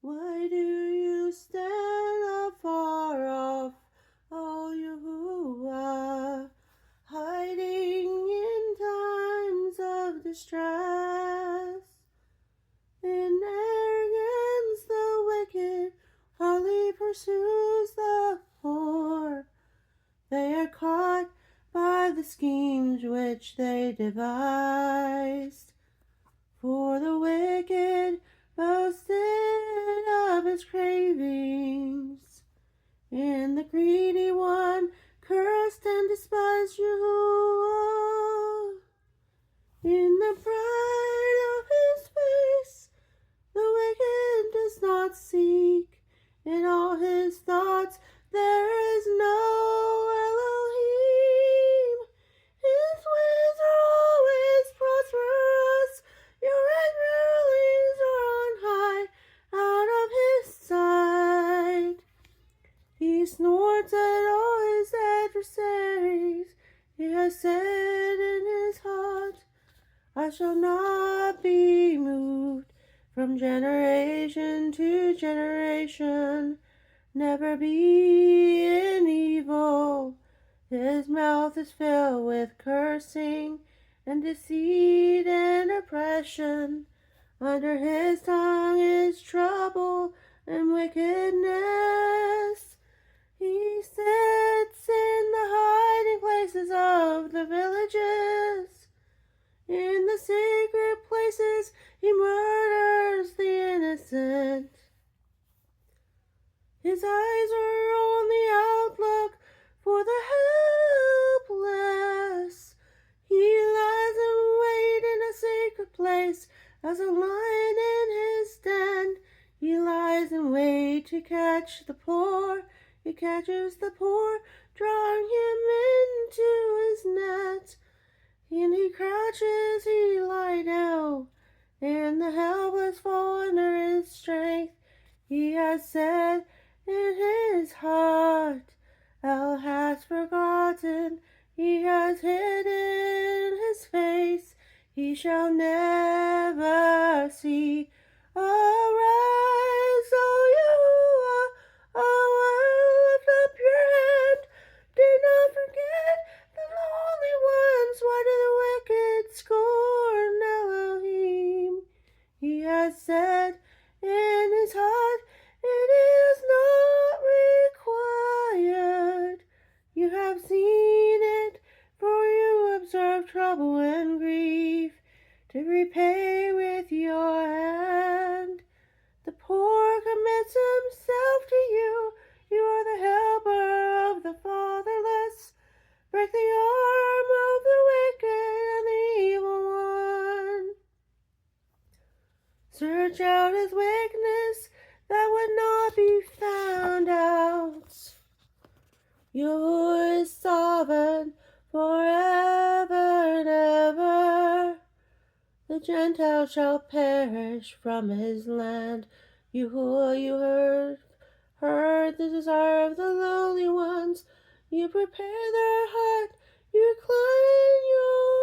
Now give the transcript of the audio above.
Why do you stand afar off, O Yahuwah, hiding in times of distress? In arrogance the wicked hardly pursues the poor. They are caught by the schemes which they devised. For the wicked boasted of his cravings, and the greedy one cursed and despised Yahuwah. In the pride of his face the wicked does not seek. In all his thoughts there is no Elohim. His ways are always prosperous. Your red rulings are on high, out of his sight. He snorts at all his adversaries. He has said in his heart, I shall not be moved. From generation to generation, never be in evil. His mouth is filled with cursing and deceit and oppression. Under his tongue is trouble and wickedness. He sits in the hiding places of the villages. In the secret places he murders the innocent. His eyes are on the outlook for the helpless. He lies in wait in a secret place as a lion in his den. He lies in wait to catch the poor. He catches the poor, drawing him into his net. And he crouches, he lie down, and the helpless fall under his strength. He has said in his heart, El has forgotten. He has hidden his face. He shall never see. Arise, O Yahuwah, lift up your hand. Do not forget the lonely ones. Why do the wicked scorn Elohim? He has said in his heart, it is not required. You have seen it, for you observe trouble and grief, to repay with your hand. The poor commits himself to you. You are the helper of the fatherless. Break the arm of the wicked and the evil one. Search out his weakness that would not be found out. Yahuwah is sovereign forever and ever. The Gentiles shall perish from his land. Yahuwah, you heard the desire of the lowly ones. You prepare their heart, you incline your